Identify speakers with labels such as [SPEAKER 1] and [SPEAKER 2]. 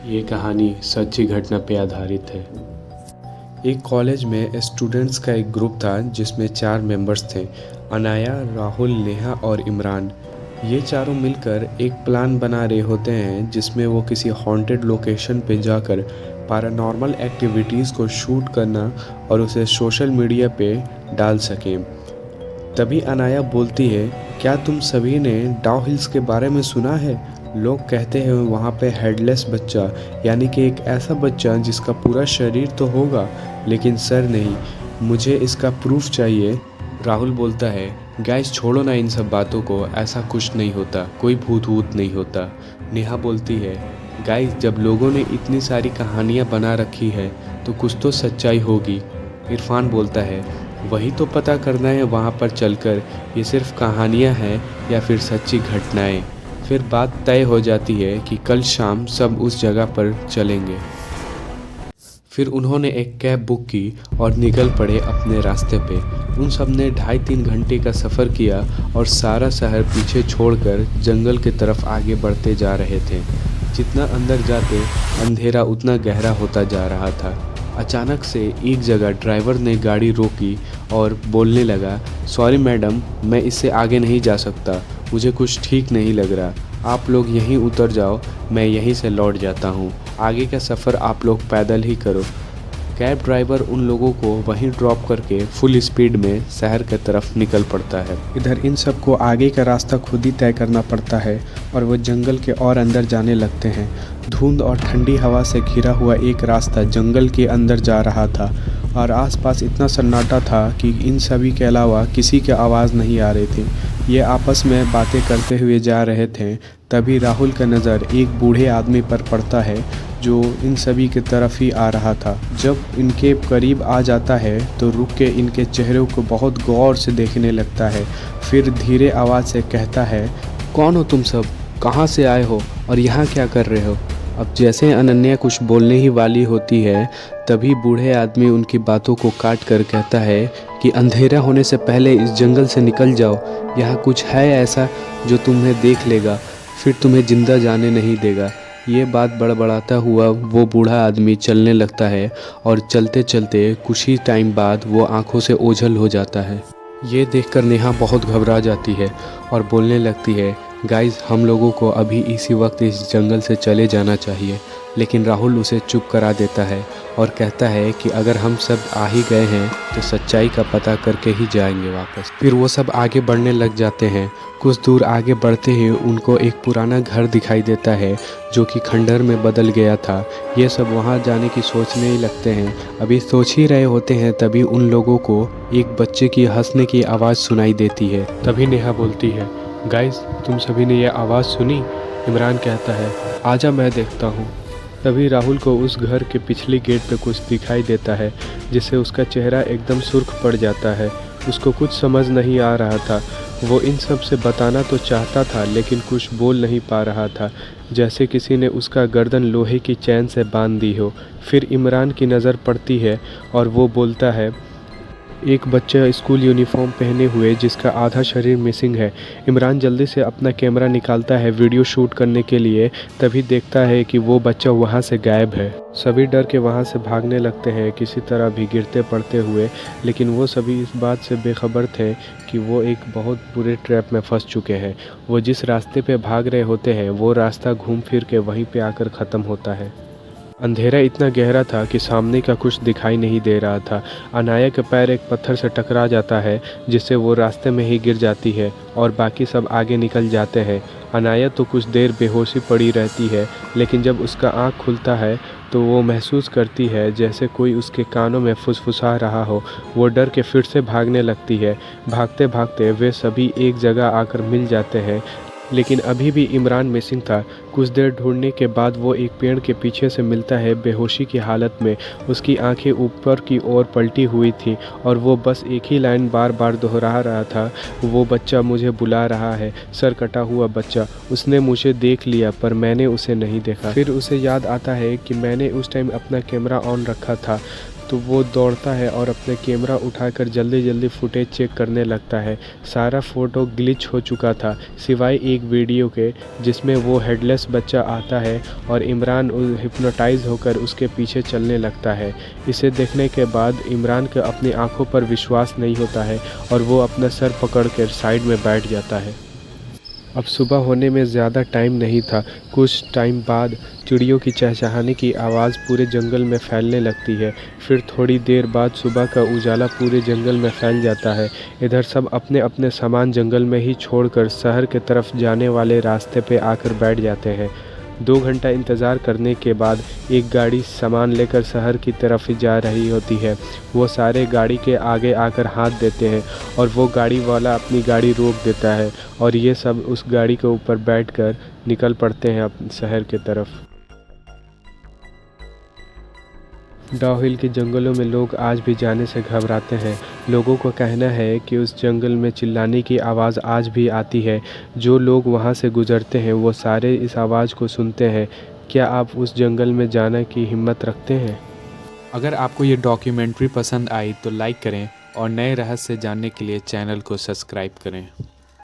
[SPEAKER 1] ये कहानी सच्ची घटना पे आधारित है। एक कॉलेज में स्टूडेंट्स का एक ग्रुप था जिसमें 4 मेंबर्स थे। अनाया, राहुल, नेहा और इमरान। ये चारों मिलकर एक प्लान बना रहे होते हैं जिसमें वो किसी हॉन्टेड लोकेशन पे जाकर पैरानॉर्मल एक्टिविटीज़ को शूट करना और उसे सोशल मीडिया पे डाल सकें। तभी अनाया बोलती है, क्या तुम सभी ने डाउ हिल्स के बारे में सुना है? लोग कहते हैं वहाँ पे हेडलेस बच्चा, यानी कि एक ऐसा बच्चा जिसका पूरा शरीर तो होगा लेकिन सर नहीं। मुझे इसका प्रूफ चाहिए। राहुल बोलता है, गाइस छोड़ो ना इन सब बातों को, ऐसा कुछ नहीं होता, कोई भूत वूत नहीं होता। नेहा बोलती है, गाइस जब लोगों ने इतनी सारी कहानियाँ बना रखी है तो कुछ तो सच्चाई होगी। इरफान बोलता है, वही तो पता करना है वहाँ पर चलकर, ये सिर्फ कहानियाँ हैं या फिर सच्ची घटनाएं। फिर बात तय हो जाती है कि कल शाम सब उस जगह पर चलेंगे। फिर उन्होंने एक कैब बुक की और निकल पड़े अपने रास्ते पे। उन सब ने 2.5-3 घंटे का सफ़र किया और सारा शहर पीछे छोड़कर जंगल की तरफ आगे बढ़ते जा रहे थे। जितना अंदर जाते अंधेरा उतना गहरा होता जा रहा था। अचानक से एक जगह ड्राइवर ने गाड़ी रोकी और बोलने लगा, सॉरी मैडम, मैं इससे आगे नहीं जा सकता, मुझे कुछ ठीक नहीं लग रहा। आप लोग यहीं उतर जाओ, मैं यहीं से लौट जाता हूँ। आगे का सफ़र आप लोग पैदल ही करो। कैब ड्राइवर उन लोगों को वहीं ड्रॉप करके फुल स्पीड में शहर की तरफ निकल पड़ता है। इधर इन सबको आगे का रास्ता खुद ही तय करना पड़ता है और वो जंगल के और अंदर जाने लगते हैं। धुंध और ठंडी हवा से घिरा हुआ एक रास्ता जंगल के अंदर जा रहा था और आसपास इतना सन्नाटा था कि इन सभी के अलावा किसी की आवाज़ नहीं आ रही थी। ये आपस में बातें करते हुए जा रहे थे। तभी राहुल का नज़र एक बूढ़े आदमी पर पड़ता है जो इन सभी की तरफ ही आ रहा था। जब इनके करीब आ जाता है तो रुक के इनके चेहरों को बहुत गौर से देखने लगता है। फिर धीरे आवाज़ से कहता है, कौन हो तुम सब, कहाँ से आए हो और यहाँ क्या कर रहे हो? अब जैसे अनन्या कुछ बोलने ही वाली होती है तभी बूढ़े आदमी उनकी बातों को काट कर कहता है कि अंधेरा होने से पहले इस जंगल से निकल जाओ। यहाँ कुछ है ऐसा जो तुम्हें देख लेगा, फिर तुम्हें जिंदा जाने नहीं देगा। ये बात बड़बड़ाता हुआ वो बूढ़ा आदमी चलने लगता है और चलते चलते कुछ ही टाइम बाद वो आंखों से ओझल हो जाता है। ये देखकर नेहा बहुत घबरा जाती है और बोलने लगती है, गाइस हम लोगों को अभी इसी वक्त इस जंगल से चले जाना चाहिए। लेकिन राहुल उसे चुप करा देता है और कहता है कि अगर हम सब आ ही गए हैं तो सच्चाई का पता करके ही जाएंगे वापस। फिर वो सब आगे बढ़ने लग जाते हैं। कुछ दूर आगे बढ़ते ही उनको एक पुराना घर दिखाई देता है जो कि खंडहर में बदल गया था। ये सब वहाँ जाने की सोचने ही लगते हैं। अभी सोच ही रहे होते हैं तभी उन लोगों को एक बच्चे की हंसने की आवाज़ सुनाई देती है। तभी नेहा बोलती है, गाइस तुम सभी ने यह आवाज़ सुनी? इमरान कहता है, आजा मैं देखता हूँ। तभी राहुल को उस घर के पिछली गेट पे कुछ दिखाई देता है जिससे उसका चेहरा एकदम सुर्ख पड़ जाता है। उसको कुछ समझ नहीं आ रहा था। वो इन सब से बताना तो चाहता था लेकिन कुछ बोल नहीं पा रहा था, जैसे किसी ने उसका गर्दन लोहे की चैन से बांध दी हो। फिर इमरान की नज़र पड़ती है और वो बोलता है, एक बच्चा स्कूल यूनिफॉर्म पहने हुए जिसका आधा शरीर मिसिंग है। इमरान जल्दी से अपना कैमरा निकालता है वीडियो शूट करने के लिए। तभी देखता है कि वो बच्चा वहाँ से गायब है। सभी डर के वहाँ से भागने लगते हैं किसी तरह भी गिरते पड़ते हुए, लेकिन वो सभी इस बात से बेखबर थे कि वो एक बहुत बुरे ट्रैप में फंस चुके हैं। वो जिस रास्ते पे भाग रहे होते हैं वो रास्ता घूम फिर के वहीं पे आकर ख़त्म होता है। अंधेरा इतना गहरा था कि सामने का कुछ दिखाई नहीं दे रहा था। अनाया का पैर एक पत्थर से टकरा जाता है जिससे वो रास्ते में ही गिर जाती है और बाकी सब आगे निकल जाते हैं। अनाया तो कुछ देर बेहोशी पड़ी रहती है, लेकिन जब उसका आँख खुलता है तो वो महसूस करती है जैसे कोई उसके कानों में फुसफुसा रहा हो। वो डर के फिर से भागने लगती है। भागते भागते वे सभी एक जगह आकर मिल जाते हैं, लेकिन अभी भी इमरान मिसिंग था। कुछ देर ढूंढने के बाद वो एक पेड़ के पीछे से मिलता है बेहोशी की हालत में। उसकी आंखें ऊपर की ओर पलटी हुई थी और वो बस एक ही लाइन बार बार दोहरा रहा था, वो बच्चा मुझे बुला रहा है, सर कटा हुआ बच्चा, उसने मुझे देख लिया पर मैंने उसे नहीं देखा। फिर उसे याद आता है कि मैंने उस टाइम अपना कैमरा ऑन रखा था तो वो दौड़ता है और अपने कैमरा उठाकर जल्दी जल्दी फुटेज चेक करने लगता है। सारा फ़ोटो ग्लिच हो चुका था सिवाय एक वीडियो के, जिसमें वो हेडलेस बच्चा आता है और इमरान हिप्नोटाइज होकर उसके पीछे चलने लगता है। इसे देखने के बाद इमरान को अपनी आंखों पर विश्वास नहीं होता है और वो अपना सर पकड़कर साइड में बैठ जाता है। अब सुबह होने में ज़्यादा टाइम नहीं था। कुछ टाइम बाद चिड़ियों की चहचहाने की आवाज़ पूरे जंगल में फैलने लगती है। फिर थोड़ी देर बाद सुबह का उजाला पूरे जंगल में फैल जाता है। इधर सब अपने अपने सामान जंगल में ही छोड़कर शहर की तरफ जाने वाले रास्ते पे आकर बैठ जाते हैं। 2 घंटा इंतज़ार करने के बाद एक गाड़ी सामान लेकर शहर की तरफ जा रही होती है। वो सारे गाड़ी के आगे आकर हाथ देते हैं और वो गाड़ी वाला अपनी गाड़ी रोक देता है और ये सब उस गाड़ी के ऊपर बैठकर निकल पड़ते हैं अपने शहर की तरफ। डाउहिल के जंगलों में लोग आज भी जाने से घबराते हैं। लोगों का कहना है कि उस जंगल में चिल्लाने की आवाज़ आज भी आती है। जो लोग वहाँ से गुजरते हैं वो सारे इस आवाज़ को सुनते हैं। क्या आप उस जंगल में जाने की हिम्मत रखते हैं?
[SPEAKER 2] अगर आपको ये डॉक्यूमेंट्री पसंद आई तो लाइक करें और नए रहस्य जानने के लिए चैनल को सब्सक्राइब करें।